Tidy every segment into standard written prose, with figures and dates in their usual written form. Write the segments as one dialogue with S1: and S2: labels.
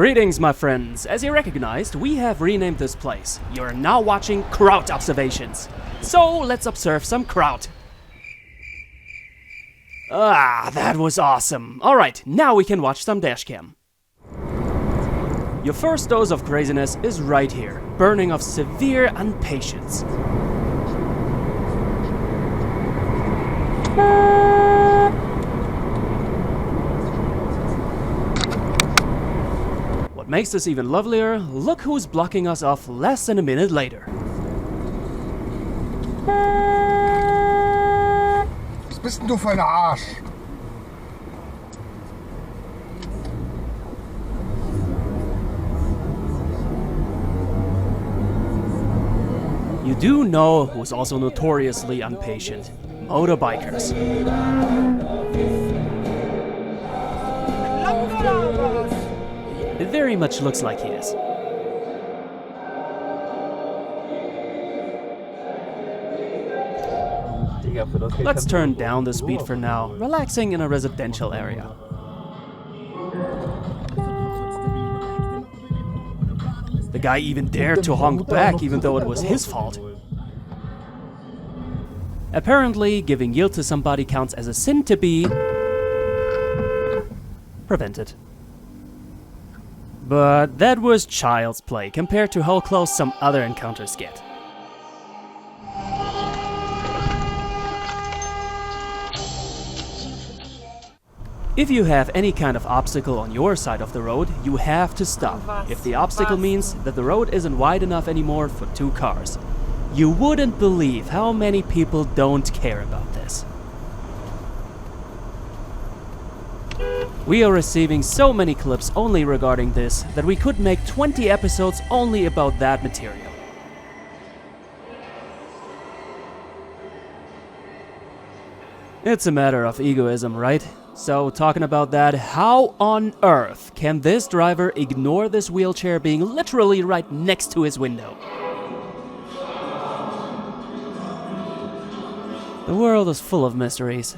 S1: Greetings, my friends. As you recognized, we have renamed this place. You're now watching Kraut observations. So let's observe some Kraut. Ah, that was awesome. Alright, now we can watch some Dashcam. Your first dose of craziness is right here. Burning of severe impatience. What makes this even lovelier, look who's blocking us off less than a minute later.
S2: Was bist denn du für ein Arsch?
S1: You do know who's also notoriously impatient. Motorbikers. It very much looks like he is. Let's turn down the speed for now, relaxing in a residential area. The guy even dared to honk back even though it was his fault. Apparently, giving yield to somebody counts as a sin to be prevented. But that was child's play compared to how close some other encounters get. If you have any kind of obstacle on your side of the road, you have to stop. If the obstacle means that the road isn't wide enough anymore for two cars. You wouldn't believe how many people don't care about this. We are receiving so many clips only regarding this that we could make 20 episodes only about that material. It's a matter of egoism, right? So, talking about that, how on earth can this driver ignore this wheelchair being literally right next to his window? The world is full of mysteries.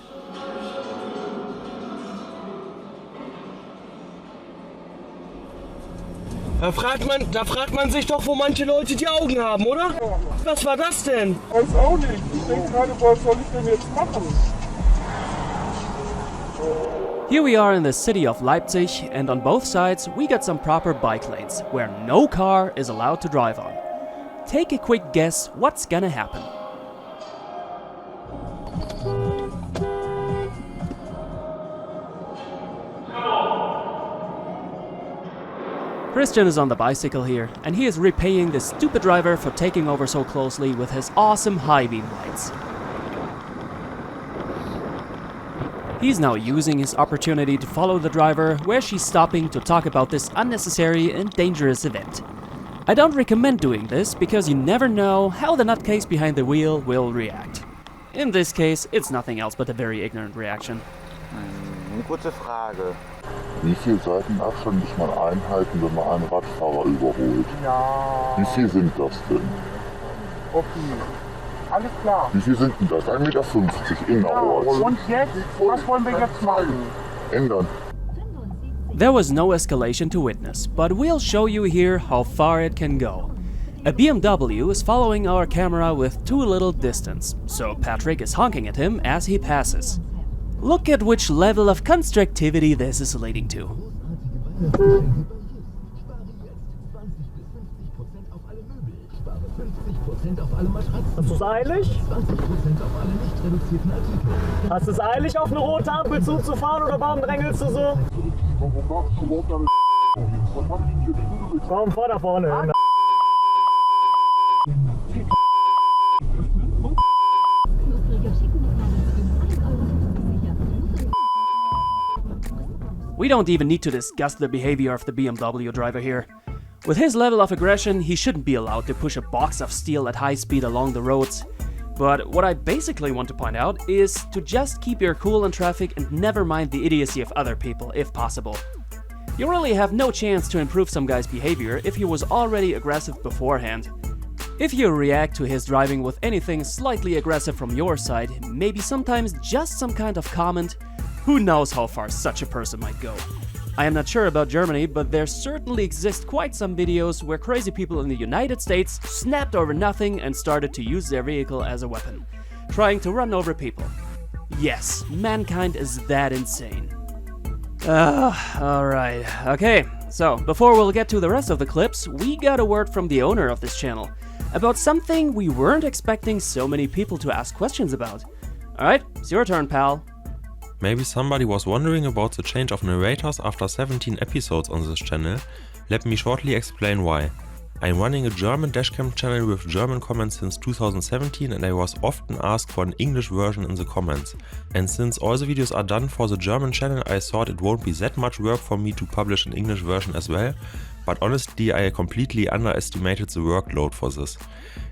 S3: Da fragt man sich doch, wo manche Leute die Augen haben, oder? Was war das denn?
S2: Weiß auch nicht. Ich denke gerade, was soll ich denn jetzt machen?
S1: Here we are in the city of Leipzig, and on both sides we got some proper bike lanes, where no car is allowed to drive on. Take a quick guess what's gonna happen. Christian is on the bicycle here, and he is repaying the stupid driver for taking over so closely with his awesome high beam lights. He's now using his opportunity to follow the driver where she's stopping to talk about this unnecessary and dangerous event. I don't recommend doing this because you never know how the nutcase behind the wheel will react. In this case, it's nothing else but a very ignorant reaction.
S4: Kurze Frage.
S5: Wie viel Seitenabstand muss man einhalten, wenn man einen Radfahrer überholt?
S2: Ja.
S5: Wie viel sind das denn?
S2: Okay. Alles klar.
S5: Wie viel sind denn das? 1,50 Meter innerorts.
S2: Und jetzt? Was wollen wir jetzt machen?
S5: Ändern.
S1: There was no escalation to witness, but we'll show you here how far it can go. A BMW is following our camera with too little distance, so Patrick is honking at him as he passes. Look at which level of constructivity this is leading to.
S3: Hast du es eilig? Hast du es eilig, auf eine rote Ampel zuzufahren oder warum drängelst du so? Komm, fahr da vorne.
S1: We don't even need to discuss the behavior of the BMW driver here. With his level of aggression, he shouldn't be allowed to push a box of steel at high speed along the roads. But what I basically want to point out is to just keep your cool in traffic and never mind the idiocy of other people, if possible. You really have no chance to improve some guy's behavior if he was already aggressive beforehand. If you react to his driving with anything slightly aggressive from your side, maybe sometimes just some kind of comment, who knows how far such a person might go. I am not sure about Germany, but there certainly exist quite some videos where crazy people in the United States snapped over nothing and started to use their vehicle as a weapon, trying to run over people. Yes, mankind is that insane. Alright, okay, so before we'll get to the rest of the clips, we got a word from the owner of this channel about something we weren't expecting so many people to ask questions about. Alright, it's your turn, pal.
S6: Maybe somebody was wondering about the change of narrators after 17 episodes on this channel. Let me shortly explain why. I'm running a German dashcam channel with German comments since 2017 and I was often asked for an English version in the comments. And since all the videos are done for the German channel, I thought it won't be that much work for me to publish an English version as well, but honestly I completely underestimated the workload for this.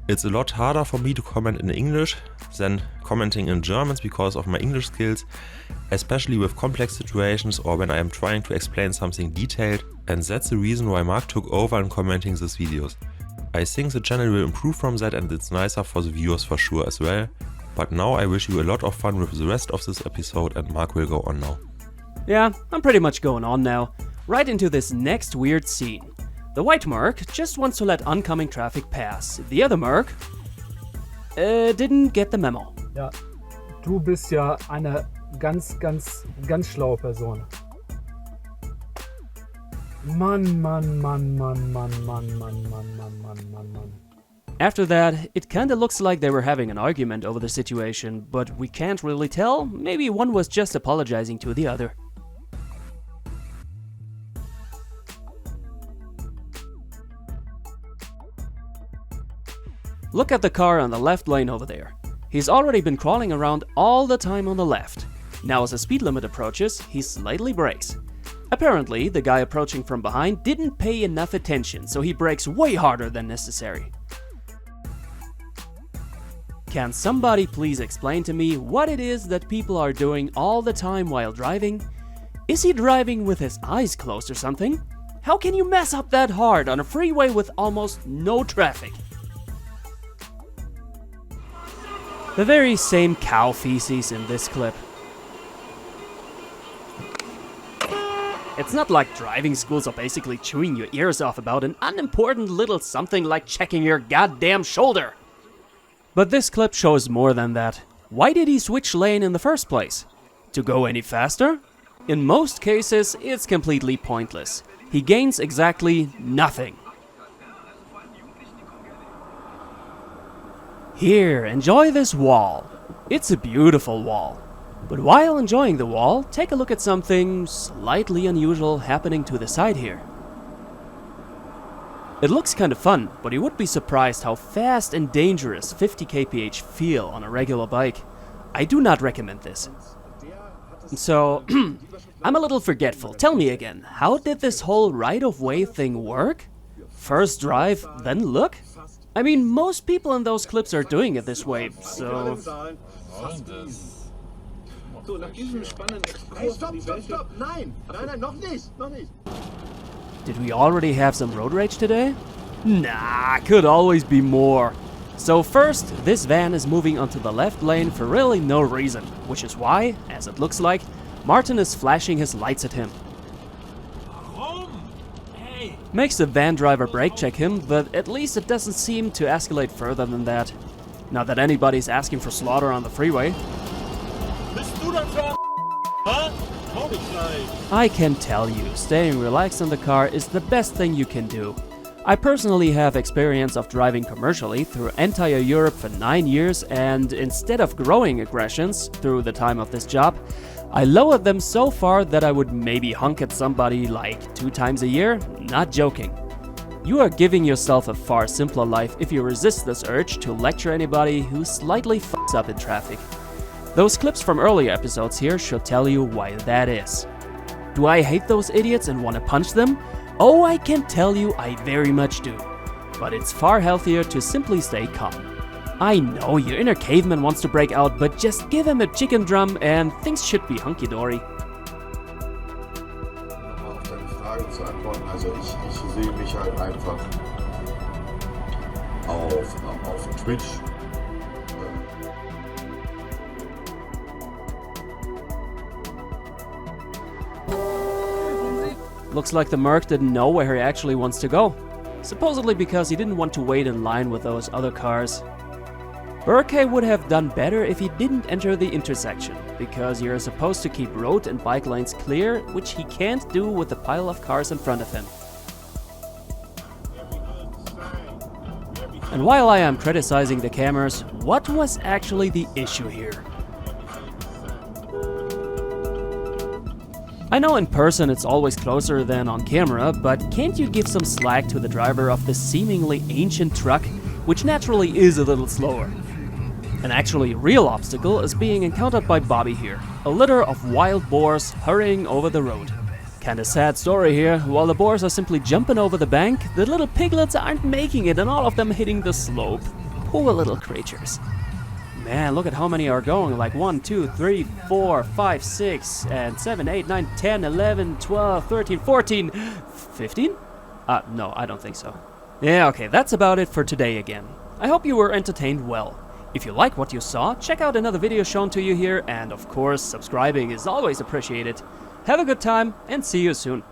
S6: It's a lot harder for me to comment in English than commenting in German because of my English skills, especially with complex situations or when I am trying to explain something detailed, and that's the reason why Mark took over in commenting these videos. I think the channel will improve from that and it's nicer for the viewers for sure as well, but now I wish you a lot of fun with the rest of this episode and Mark will go on now.
S1: Yeah, I'm pretty much going on now, right into this next weird scene. The white Merc just wants to let oncoming traffic pass. The other Merc didn't get the memo.
S7: Ja, du bist ja eine ganz schlaue Person. Mann.
S1: After that, it kinda looks like they were having an argument over the situation, but we can't really tell. Maybe one was just apologizing to the other. Look at the car on the left lane over there. He's already been crawling around all the time on the left. Now as the speed limit approaches, he slightly brakes. Apparently, the guy approaching from behind didn't pay enough attention, so he brakes way harder than necessary. Can somebody please explain to me what it is that people are doing all the time while driving? Is he driving with his eyes closed or something? How can you mess up that hard on a freeway with almost no traffic? The very same cow feces in this clip. It's not like driving schools are basically chewing your ears off about an unimportant little something like checking your goddamn shoulder. But this clip shows more than that. Why did he switch lane in the first place? To go any faster? In most cases, it's completely pointless. He gains exactly nothing. Here, enjoy this wall. It's a beautiful wall. But while enjoying the wall, take a look at something slightly unusual happening to the side here. It looks kind of fun, but you would be surprised how fast and dangerous 50 kph feel on a regular bike. I do not recommend this. So, I'm a little forgetful. Tell me again, how did this whole right-of-way thing work? First drive, then look? I mean, most people in those clips are doing it this way, so... Did we already have some road rage today? Nah, could always be more. So first, this van is moving onto the left lane for really no reason, which is why, as it looks like, Martin is flashing his lights at him. Makes the van driver brake check him, but at least it doesn't seem to escalate further than that. Not that anybody's asking for slaughter on the freeway. I can tell you, staying relaxed in the car is the best thing you can do. I personally have experience of driving commercially through entire Europe for 9 years, and instead of growing aggressions through the time of this job, I lowered them so far that I would maybe honk at somebody like 2 times a year, not joking. You are giving yourself a far simpler life if you resist this urge to lecture anybody who slightly fucks up in traffic. Those clips from earlier episodes here should tell you why that is. Do I hate those idiots and want to punch them? Oh, I can tell you I very much do. But it's far healthier to simply stay calm. I know your inner caveman wants to break out, but just give him a chicken drum and things should be hunky-dory.
S8: Auf deine Frage zu antworten, also ich sehe mich halt einfach auf Twitch.
S1: Looks like the Merc didn't know where he actually wants to go. Supposedly because he didn't want to wait in line with those other cars. Burke would have done better if he didn't enter the intersection, because you're supposed to keep road and bike lanes clear, which he can't do with the pile of cars in front of him. And while I am criticizing the cameras, what was actually the issue here? I know in person it's always closer than on camera, but can't you give some slack to the driver of this seemingly ancient truck, which naturally is a little slower? An actually real obstacle is being encountered by Bobby here, a litter of wild boars hurrying over the road. Kinda sad story here. While the boars are simply jumping over the bank, the little piglets aren't making it and all of them hitting the slope. Poor little creatures. Man, look at how many are going, like 1, 2, 3, 4, 5, 6, and 7, 8, 9, 10, 11, 12, 13, 14, 15? No, I don't think so. Yeah, okay, that's about it for today again. I hope you were entertained well. If you like what you saw, check out another video shown to you here, and of course, subscribing is always appreciated. Have a good time, and see you soon.